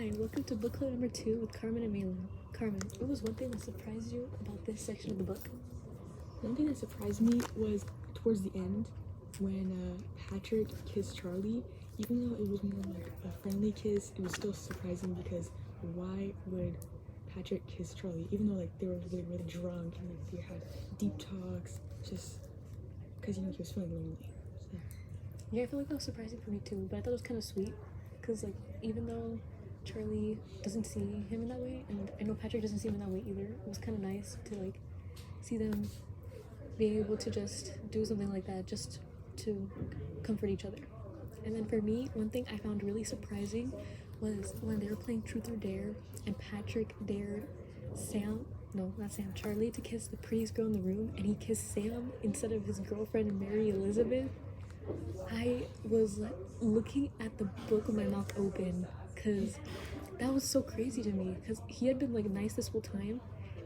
Hi, welcome to book club number 2 with Carmen and Malin. Carmen, what was one thing that surprised you about this section of the book? One thing that surprised me was towards the end when Patrick kissed Charlie. Even though it was more like a friendly kiss, it was still surprising because why would Patrick kiss Charlie? Even though like they were really, really drunk and like they had deep talks, just because he was feeling lonely. So. Yeah, I feel like that was surprising for me too, but I thought it was kind of sweet because like even though Charlie doesn't see him in that way, and I know Patrick doesn't see him in that way either, it was kind of nice to like see them being able to just do something like that just to comfort each other. And then for me, one thing I found really surprising was when they were playing Truth or Dare and Patrick dared Charlie to kiss the prettiest girl in the room, and he kissed Sam instead of his girlfriend Mary Elizabeth. I was like looking at the book with my mouth open because that was so crazy to me because he had been like nice this whole time,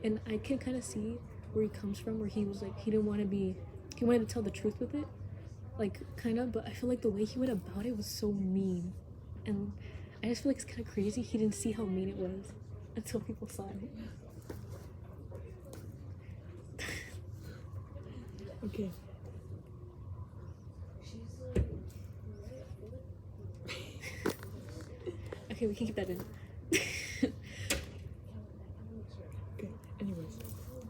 and I can kind of see where he comes from, where he was like he wanted to tell the truth with it, like kind of, but I feel like the way he went about it was so mean, and I just feel like it's kind of crazy he didn't see how mean it was until people saw it. Okay. Okay, we can keep that in. Okay, anyways,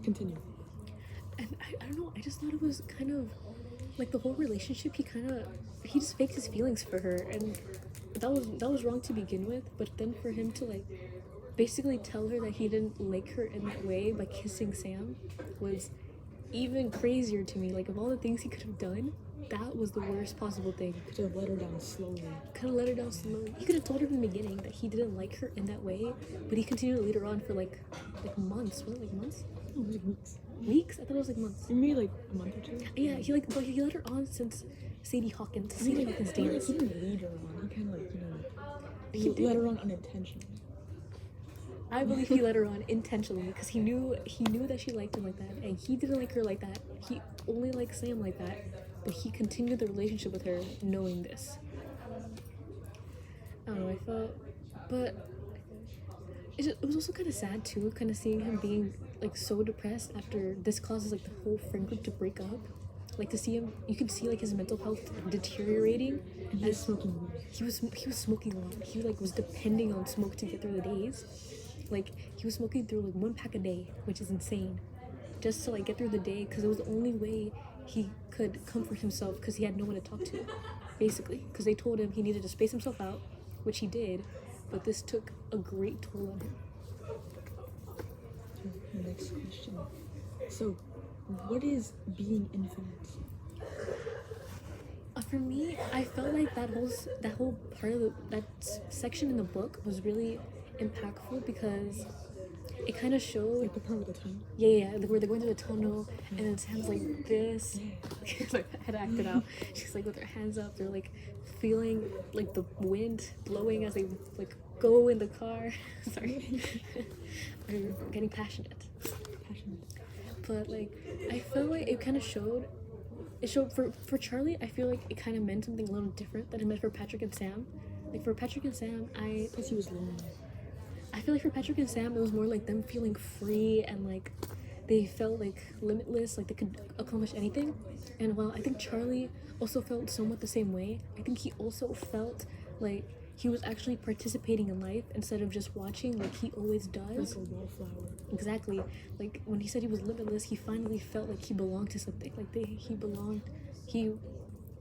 continue. And I don't know, I just thought it was kind of like the whole relationship, he just faked his feelings for her, and that was wrong to begin with, but then for him to like basically tell her that he didn't like her in that way by kissing Sam was even crazier to me. Like of all the things he could have done, that was the worst possible thing. Could have let her down slowly. He could have told her from the beginning that he didn't like her in that way, but he continued to lead her on for like months. Was it like months? No, it was like weeks. Weeks? I thought it was like months. Maybe like a month or two. Yeah, he let her on since Sadie Hawkins dance. He didn't lead her on. He kind of like he let her on unintentionally. I believe he let her on intentionally because he knew that she liked him like that, and he didn't like her like that. He only liked Sam like that, but he continued the relationship with her knowing this. I don't know, I felt, but it was also kind of sad too, kind of seeing him being like so depressed after this causes like the whole friend group to break up. Like to see him, you could see like his mental health deteriorating. And he was smoking weed. He was smoking a lot. He like was depending on smoke to get through the days. Like he was smoking through like 1 pack a day, which is insane, just to like get through the day because it was the only way he could comfort himself because he had no one to talk to, basically. Because they told him he needed to space himself out, which he did, but this took a great toll on him. Next question. So, what is being infinite? For me, I felt like that whole part of that section in the book was really impactful because it kind of showed Like the part with the tunnel? Yeah, like where they're going through the tunnel and then Sam's like this. Like I had to act it out. She's like with her hands up, they're like feeling like the wind blowing as they like go in the car. Sorry. I'm getting passionate. But like I feel like it kind of showed for Charlie, I feel like it kind of meant something a little different than it meant for Patrick and Sam. Like for Patrick and Sam, Because he was lonely. I feel like for Patrick and Sam, it was more like them feeling free and like they felt like limitless, like they could accomplish anything. And while I think Charlie also felt somewhat the same way, I think he also felt like he was actually participating in life instead of just watching like he always does. Like a wallflower. Exactly. Like when he said he was limitless, he finally felt like he belonged to something. Like he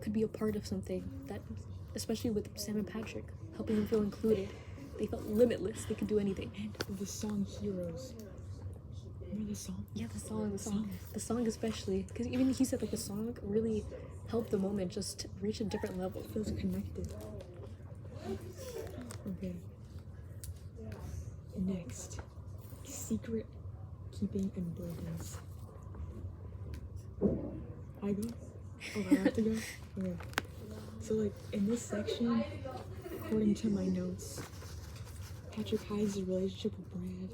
could be a part of something that, especially with Sam and Patrick, helping him feel included. They felt limitless. They could do anything. And the song Heroes. Remember the song? Yeah, the song especially. Because even he said like the song really helped the moment just reach a different level. It feels connected. Okay. Next. Secret keeping and burdens. I go? Oh, I have to go? Okay. So like in this section, according to my notes, Patrick hides his relationship with Brad,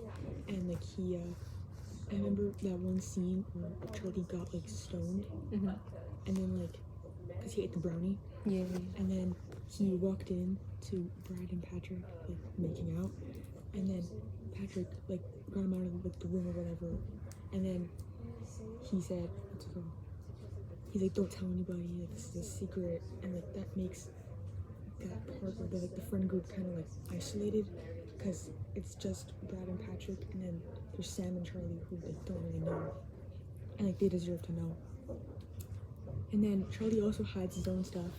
and like I remember that one scene where Charlie got like stoned, Mm-hmm. and then like, cause he ate the brownie, Yeah. And then he walked in to Brad and Patrick like making out, and then Patrick like got him out of like the room or whatever, and then he said, what's it called? He's like, don't tell anybody, like this is a secret, and like that makes that part where the friend group kind of like isolated, because it's just Brad and Patrick, and then there's Sam and Charlie who they don't really know, and like they deserve to know. And then Charlie also hides his own stuff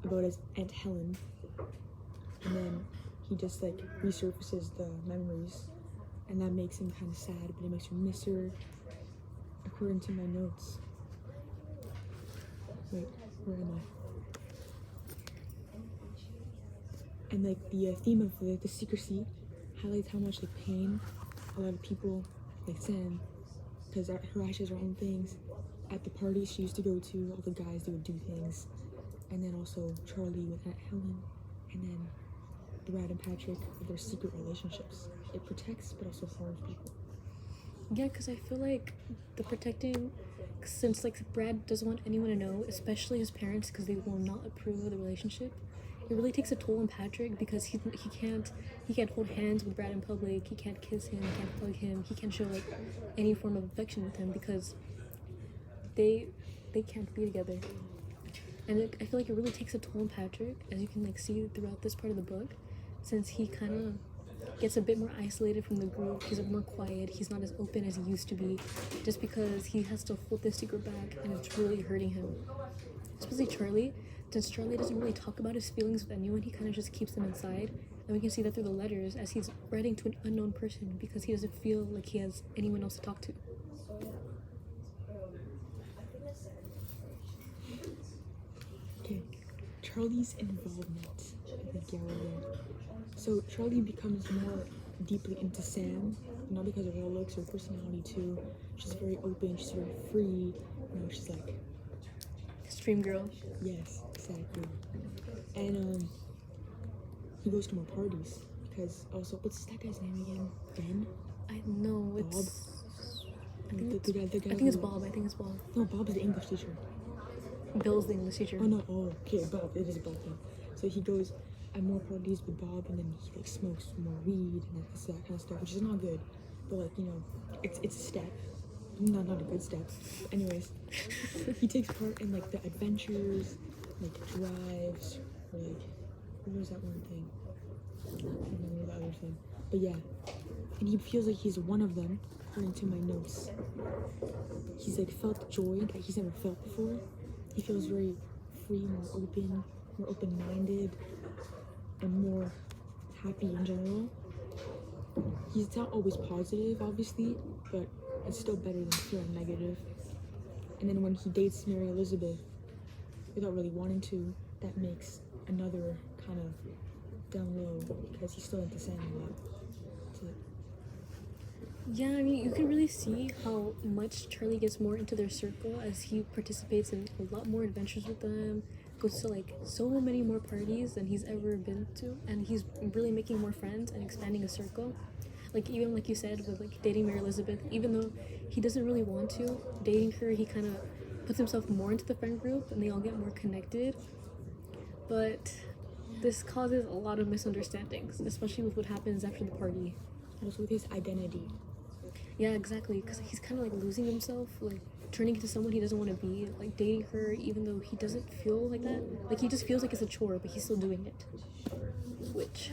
about his Aunt Helen, and then he just like resurfaces the memories, and that makes him kind of sad, but it makes him miss her, according to my notes. Wait, where am I? And like the theme of the secrecy highlights how much like pain a lot of people, like Sam, because her eyes has her own things. At the parties she used to go to, all the guys, they would do things. And then also Charlie with Aunt Helen, and then Brad and Patrick with their secret relationships. It protects but also harms people. Yeah, because I feel like the protecting, since like Brad doesn't want anyone to know, especially his parents, because they will not approve of the relationship. It really takes a toll on Patrick because he can't hold hands with Brad in public. He can't kiss him. He can't hug him. He can't show like any form of affection with him because they can't be together. And I feel like it really takes a toll on Patrick, as you can like see throughout this part of the book, since he kind of gets a bit more isolated from the group. He's a bit more quiet. He's not as open as he used to be, just because he has to hold this secret back, and it's really hurting him. Especially Charlie, since Charlie doesn't really talk about his feelings with anyone, he kind of just keeps them inside. And we can see that through the letters as he's writing to an unknown person because he doesn't feel like he has anyone else to talk to. Okay, Charlie's involvement with the Gallery. So Charlie becomes more deeply into Sam, not because of her looks or personality too. She's very open, she's very free, she's like, Stream girl. yes, exactly. And he goes to more parties because also, what's that guy's name again? Ben? I know it's. Bob? I think, The guy I think it's Bob. I think it's Bob. No, Bob is the English teacher. Bill's the English teacher. Oh no, okay, Bob, it is Bob then. So he goes at more parties with Bob, and then he like smokes more weed and that kind of stuff, which is not good. But like, it's a step. Not a good step. But anyways, he takes part in like the adventures, like drives, or like, what was that one thing? I don't remember the other thing. But yeah, and he feels like he's one of them, according to my notes. He's like felt joy that he's never felt before. He feels very free, more open-minded, and more happy in general. He's not always positive, obviously, but it's still better than feeling negative. And then when he dates Mary Elizabeth without really wanting to, that makes another kind of down low because he's still into Sam a lot. So, Yeah, I mean, you can really see how much Charlie gets more into their circle as he participates in a lot more adventures with them, goes to like so many more parties than he's ever been to, and he's really making more friends and expanding his circle. Like, even like you said, with like dating Mary Elizabeth, even though he doesn't really want to, dating her, he kind of puts himself more into the friend group and they all get more connected. But this causes a lot of misunderstandings, especially with what happens after the party. also with his identity. Yeah, exactly, because he's kind of like losing himself, like turning into someone he doesn't want to be, like dating her even though he doesn't feel like that. Like, he just feels like it's a chore, but he's still doing it, which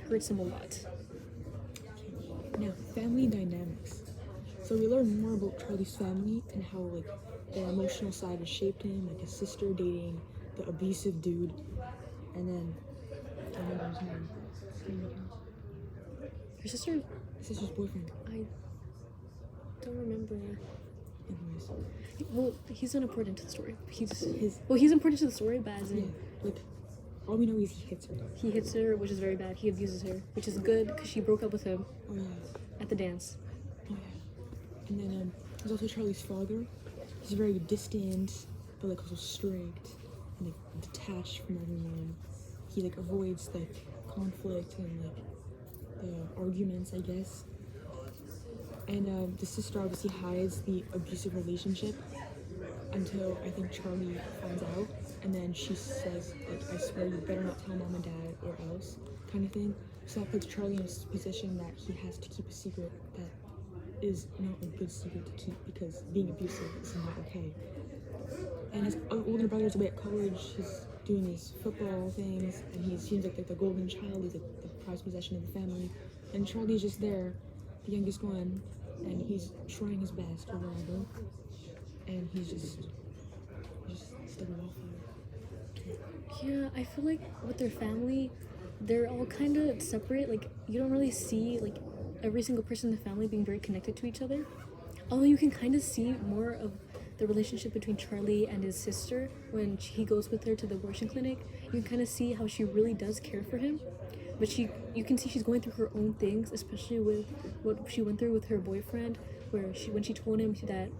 hurts him a lot. Now, family dynamics. So we learn more about Charlie's family and how like their emotional side has shaped him, like his sister dating the abusive dude, and then I don't remember his name. Her sister, His sister's boyfriend. I don't remember. Anyways, Well, he's unimportant to the story. He's his important to the story, but as yeah, in like all we know is he hits her. he hits her, which is very bad. He abuses her, which is good because she broke up with him Oh yeah, at the dance. oh yeah. And then there's also Charlie's father. He's very distant, but like also strict and like detached from everyone. He like avoids like conflict and like the arguments, I guess. And the sister obviously hides the abusive relationship until I think Charlie finds out, and then she says, like, I swear you better not tell mom and dad or else, kind of thing. So that puts Charlie in a position that he has to keep a secret that is not a good secret to keep because being abusive is not okay. And his older brother's away at college, he's doing these football things, and he seems like the golden child, he's like the prized possession of the family. And Charlie's just there, the youngest one, and he's trying his best or whatever. And he's just stuck in welfare. Yeah, I feel like with their family, they're all kind of separate. Like, you don't really see, like, every single person in the family being very connected to each other. Although you can kind of see more of the relationship between Charlie and his sister when he goes with her to the abortion clinic. You can kind of see how she really does care for him. But you can see she's going through her own things, especially with what she went through with her boyfriend, where when she told him that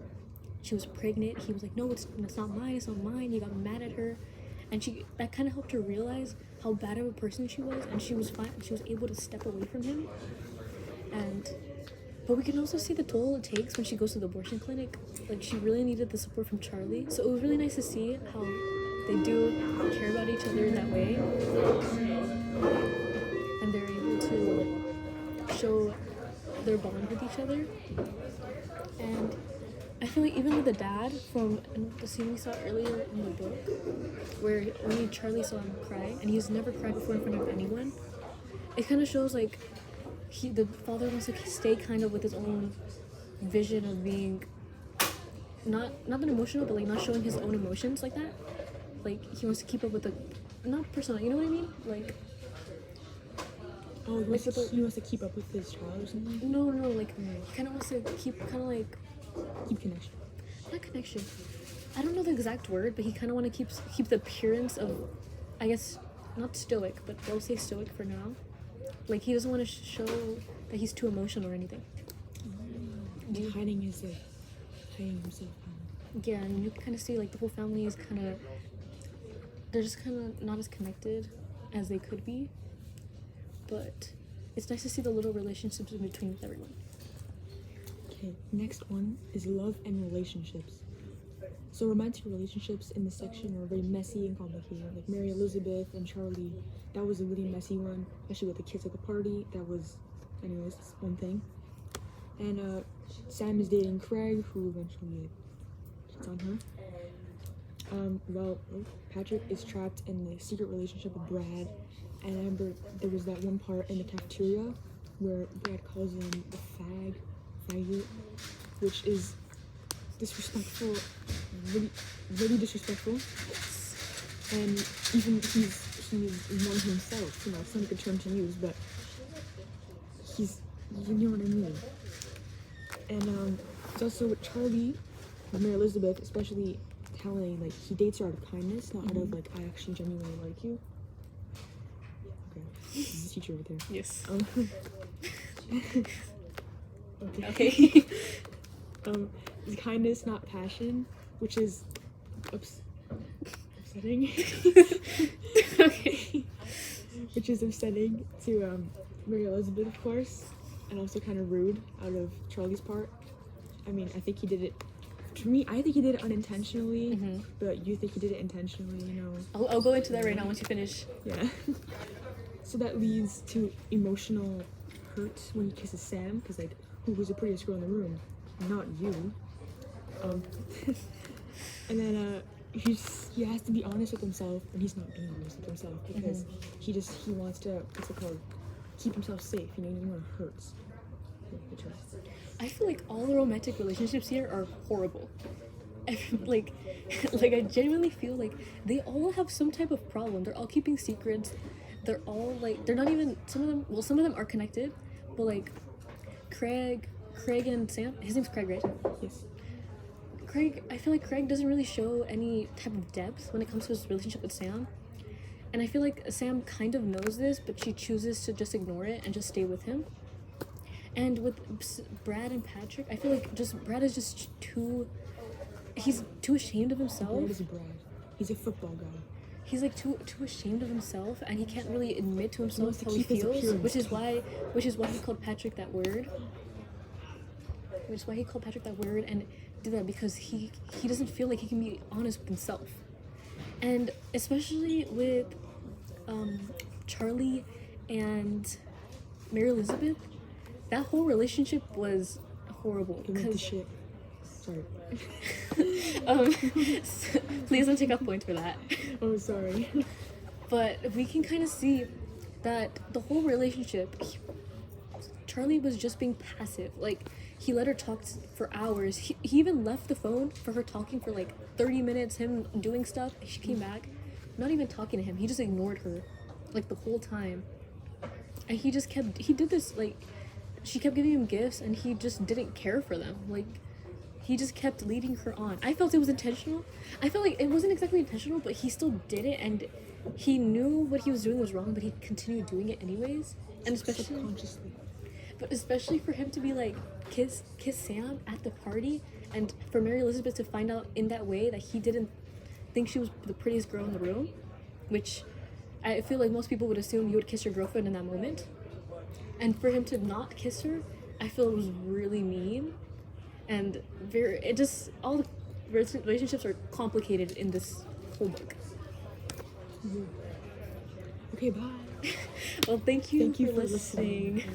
she was pregnant, he was like, no, it's not mine, it's not mine. He got mad at her. And that kind of helped her realize how bad of a person she was, and she was able to step away from him. But we can also see the toll it takes when she goes to the abortion clinic. Like, she really needed the support from Charlie. So it was really nice to see how they do care about each other in that way. And they're able to show their bond with each other. And I feel like even with the dad from the scene we saw earlier in the book, where only Charlie saw him cry, and he's never cried before in front of anyone, it kind of shows like the father wants to stay kind of with his own vision of being not that emotional, but like not showing his own emotions like that. Like, he wants to keep up with the not persona, you know what I mean? Like, oh, he wants to keep up with his child or something? No, like he kind of wants to keep connection. Not connection. I don't know the exact word, but he kind of want to keep the appearance of, I guess, not stoic, but they'll say stoic for now. Like, he doesn't want to show that he's too emotional or anything. Hiding himself. Yeah, and you can kind of see like the whole family is they're just kind of not as connected as they could be. But it's nice to see the little relationships in between with everyone. Okay, next one is love and relationships. So romantic relationships in this section are very messy and complicated. Like Mary Elizabeth and Charlie, that was a really messy one, especially with the kids at the party. That was, anyways, that's one thing. And Sam is dating Craig, who eventually hits on her. Patrick is trapped in a secret relationship with Brad. And I remember there was that one part in the cafeteria where Brad calls him a faggot, which is disrespectful, really, really disrespectful. And even he's one himself, it's not a good term to use, but you know what I mean. And it's also with Charlie, with Mary Elizabeth, especially telling, like, he dates her out of kindness, not out of, like, I actually genuinely like you. Okay, this is the teacher over there. Yes. Okay. It's kindness, not passion, which is upsetting. Okay. Which is upsetting to Mary Elizabeth, of course, and also kind of rude out of Charlie's part. I mean, I think he did it. To me, I think he did it unintentionally, but you think he did it intentionally, you know. I'll go into that right now once you finish. Yeah. So that leads to emotional hurt when he kisses Sam, because, like, who was the prettiest girl in the room? Not you. And then he has to be honest with himself, and he's not being honest with himself because he wants to, what's it called, keep himself safe, you know, even when it hurts. I feel like all the romantic relationships here are horrible. like I genuinely feel like they all have some type of problem. They're all keeping secrets. They're all like, they're not even, some of them are connected, but like Craig and Sam, his name's Craig, right? Yes. I feel like Craig doesn't really show any type of depth when it comes to his relationship with Sam. And I feel like Sam kind of knows this, but she chooses to just ignore it and just stay with him. And with Brad and Patrick, I feel like Brad is just he's too ashamed of himself. Brad is Brad. He's a football guy. He's like too ashamed of himself, and he can't really admit to himself to how he keep his feels, appearance. which is why he called Patrick that word. which is why he called Patrick that word and did that, because he doesn't feel like he can be honest with himself. And especially with Charlie and Mary Elizabeth, that whole relationship was horrible. It went to shit. Sorry. Please don't take off points for that. Oh, sorry. But we can kind of see that the whole relationship, Charlie was just being passive. Like, he let her talk for hours. He even left the phone for her talking for like 30 minutes, him doing stuff. She came back, not even talking to him. He just ignored her, like, the whole time. And he did this, like, she kept giving him gifts and he just didn't care for them. Like, he just kept leading her on. I felt it was intentional. I felt like it wasn't exactly intentional, but he still did it, and he knew what he was doing was wrong, but he continued doing it anyways. And especially for him to be like, kiss Sam at the party, and for Mary Elizabeth to find out in that way that he didn't think she was the prettiest girl in the room, which I feel like most people would assume you would kiss your girlfriend in that moment. And for him to not kiss her, I feel it was really mean. And all the relationships are complicated in this whole book. Okay, bye. Well, thank you for listening. Yes.